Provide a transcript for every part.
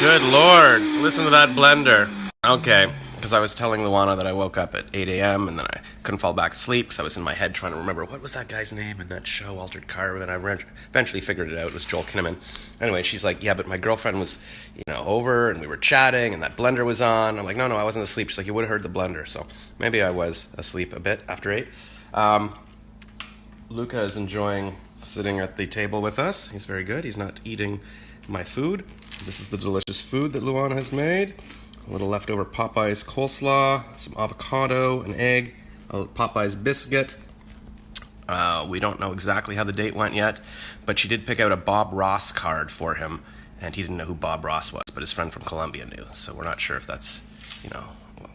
Good Lord. Listen to that blender. Okay, because I was telling Luana that I woke up at 8 a.m. and then I couldn't fall back asleep because I was in my head trying to remember what was that guy's name in that show, Altered Carbon, and I eventually figured it out. It was Joel Kinnaman. Anyway, she's like, yeah, but my girlfriend was, over and we were chatting and that blender was on. I'm like, no, I wasn't asleep. She's like, you would have heard the blender. So maybe I was asleep a bit after 8. Luca is enjoying sitting at the table with us. He's very good. He's not eating my food. This is the delicious food that Luana has made. A little leftover Popeyes coleslaw, some avocado, an egg, a Popeyes biscuit. We don't know exactly how the date went yet, but she did pick out a Bob Ross card for him, and he didn't know who Bob Ross was, but his friend from Colombia knew. So we're not sure if that's,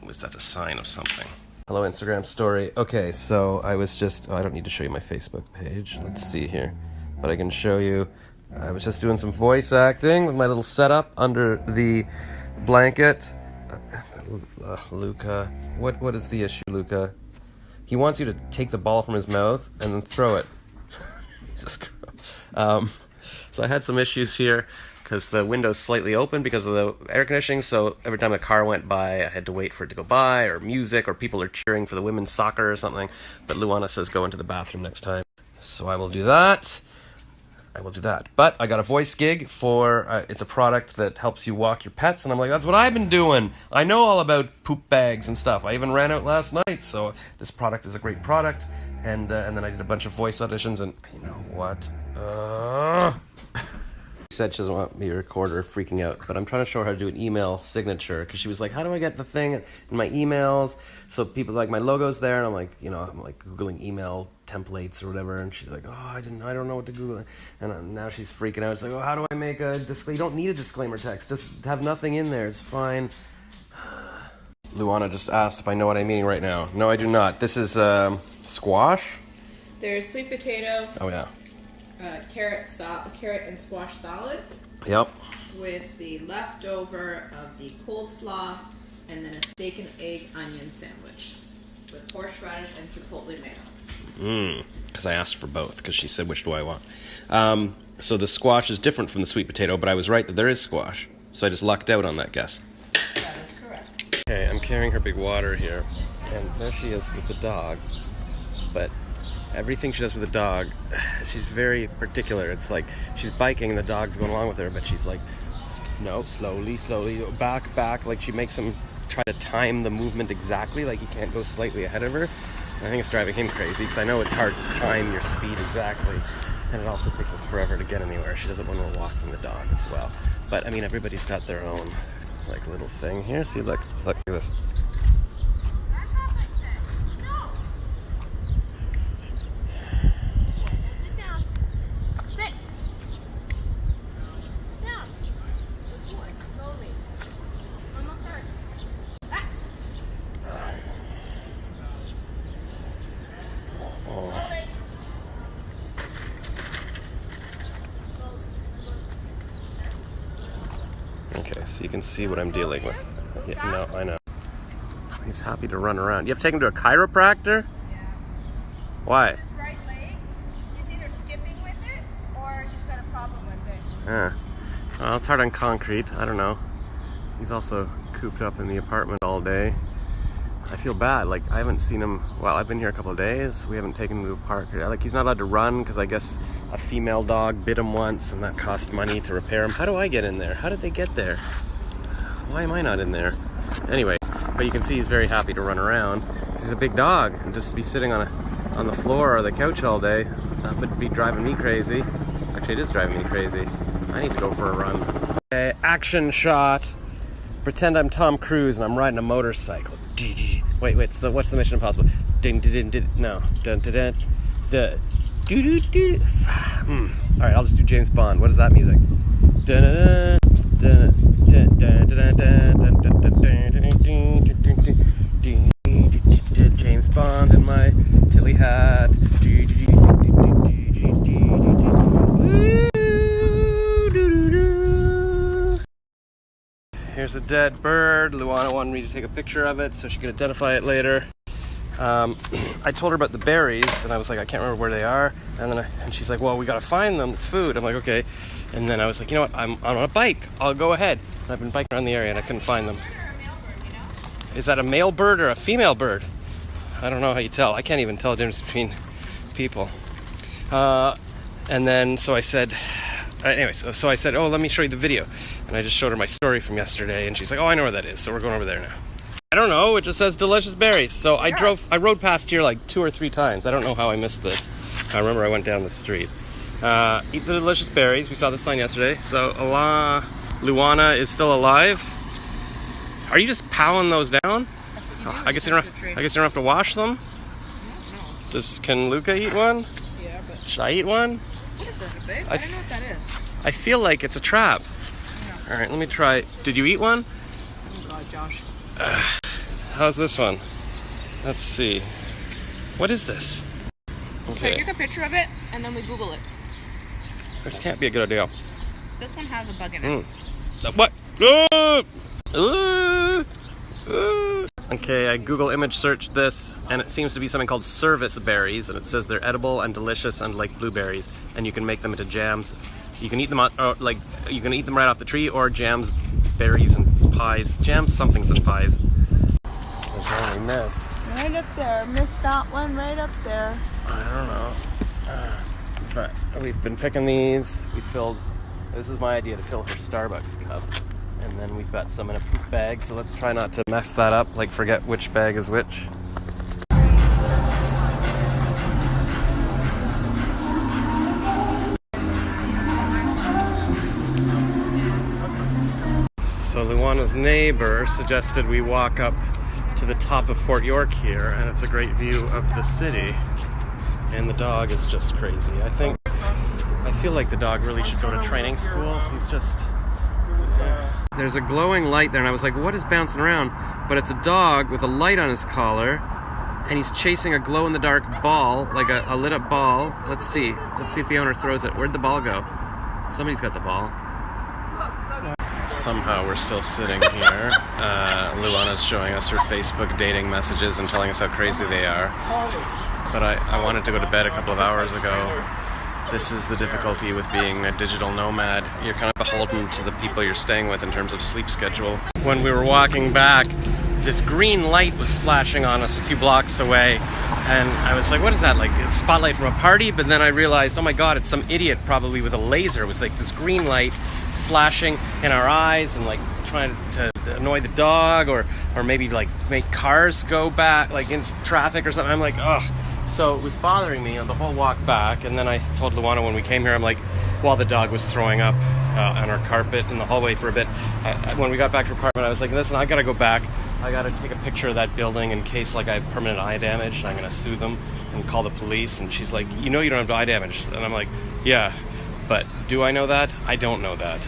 that's a sign of something. Hello, Instagram story. Okay, so I was just, I don't need to show you my Facebook page. Let's see here. But I can show you, I was just doing some voice acting with my little setup under the blanket. Luca, what is the issue, Luca? He wants you to take the ball from his mouth and then throw it. Jesus Christ. So I had some issues here because the window's slightly open because of the air conditioning, so every time a car went by, I had to wait for it to go by, or music, or people are cheering for the women's soccer or something. But Luana says go into the bathroom next time. So I will do that. But I got a voice gig for, it's a product that helps you walk your pets, and I'm like, that's what I've been doing. I know all about poop bags and stuff. I even ran out last night, so this product is a great product. And then I did a bunch of voice auditions, and you know what? She said she doesn't want me to record her freaking out, but I'm trying to show her how to do an email signature, because she was like, how do I get the thing in my emails? So people, like, my logo's there, and I'm like, Googling email templates or whatever, and she's like, I don't know what to Google. And now she's freaking out. She's like, how do I make a disclaimer? You don't need a disclaimer text. Just have nothing in there. It's fine. Luana just asked if I know what I'm eating right now. No, I do not. This is squash. There's sweet potato. Oh, yeah. Carrot and squash salad. Yep. With the leftover of the coleslaw, and then a steak and egg onion sandwich with horseradish and chipotle mayo. Because I asked for both, because she said, which do I want? So the squash is different from the sweet potato, but I was right that there is squash. So I just lucked out on that guess. That is correct. Okay, I'm carrying her big water here, and there she is with the dog. But everything she does with the dog, she's very particular. It's like she's biking and the dog's going along with her, but she's like, no, slowly, back. Like she makes him try to time the movement exactly, like he can't go slightly ahead of her. And I think it's driving him crazy, because I know it's hard to time your speed exactly. And it also takes us forever to get anywhere. She does it when we're walking the dog as well. But I mean, everybody's got their own like little thing here. See, look at this. Okay, so you can see what I'm dealing with. Yeah, no, I know. He's happy to run around. You have to take him to a chiropractor? Yeah. Why? His right leg, he's either skipping with it or he's got a problem with it. Yeah. Well, it's hard on concrete. I don't know. He's also cooped up in the apartment all day. I feel bad. Like, I haven't seen him. Well, I've been here a couple of days. We haven't taken him to a park. Like, he's not allowed to run because I guess a female dog bit him once and that cost money to repair him. How do I get in there? How did they get there? Why am I not in there? Anyways, but you can see he's very happy to run around. He's a big dog, and just to be sitting on the floor or the couch all day, that would be driving me crazy. Actually, it is driving me crazy. I need to go for a run. Okay, action shot. Pretend I'm Tom Cruise and I'm riding a motorcycle. Wait, what's the Mission Impossible? No. Alright, I'll just do James Bond. What is that music? James Bond in my Tilly hat. Here's a dead bird. Luana wanted me to take a picture of it so she could identify it later. I told her about the berries, and I was like, I can't remember where they are. And she's like, well, we gotta find them. It's food. I'm like, okay. And then I was like, you know what? I'm on a bike. I'll go ahead. And I've been biking around the area, and I couldn't find them. Is that a male bird or a female bird? I don't know how you tell. I can't even tell the difference between people. And then so I said, so I said, oh, let me show you the video. And I just showed her my story from yesterday, and she's like, oh, I know where that is. So we're going over there now. I don't know. It just says delicious berries. So I rode past here like 2 or 3 times. I don't know how I missed this. I remember I went down the street. Eat the delicious berries. We saw the sign yesterday. So Luana is still alive. Are you just powing those down? I guess you don't have to wash them. No. Can Luca eat one? Yeah, but should I eat one? What is this, babe? I don't know what that is. I feel like it's a trap. Yeah. All right, let me try. Did you eat one? Oh God, Josh. How's this one? Let's see. What is this? Okay. Take a picture of it and then we Google it. This can't be a good idea. This one has a bug in it. What? Okay, I Google image searched this, and it seems to be something called service berries, and it says they're edible and delicious and like blueberries, and you can make them into jams. You can eat them you can eat them right off the tree, or jams, berries, and pies. Jams, somethings, and pies. There's only missed. Right up there. Missed that one right up there. I don't know. But we've been picking these. This is my idea, to fill her Starbucks cup. And then we've got some in a poop bag, so let's try not to mess that up, like forget which bag is which. So Luana's neighbor suggested we walk up to the top of Fort York here, and it's a great view of the city. And the dog is just crazy. I feel like the dog really should go to training school. He's just... There's a glowing light there, and I was like, what is bouncing around? But it's a dog with a light on his collar, and he's chasing a glow-in-the-dark ball, like a lit-up ball. Let's see if the owner throws it. Where'd the ball go? Somebody's got the ball. Somehow we're still sitting here. Luana's showing us her Facebook dating messages and telling us how crazy they are. But I wanted to go to bed a couple of hours ago. This is the difficulty with being a digital nomad. You're kind of beholden to the people you're staying with in terms of sleep schedule. When we were walking back, this green light was flashing on us a few blocks away, and I was like, what is that? Like a spotlight from a party? But then I realized, oh my God, it's some idiot probably with a laser. It was like this green light flashing in our eyes and like trying to annoy the dog or maybe like make cars go back like into traffic or something. I'm like, ugh. So it was bothering me on the whole walk back, and then I told Luana when we came here, I'm like, while the dog was throwing up on our carpet in the hallway for a bit, when we got back to her apartment, I was like, listen, I gotta go back. I gotta take a picture of that building in case like I have permanent eye damage. I'm gonna sue them and call the police. And she's like, you know you don't have eye damage. And I'm like, yeah, but do I know that? I don't know that.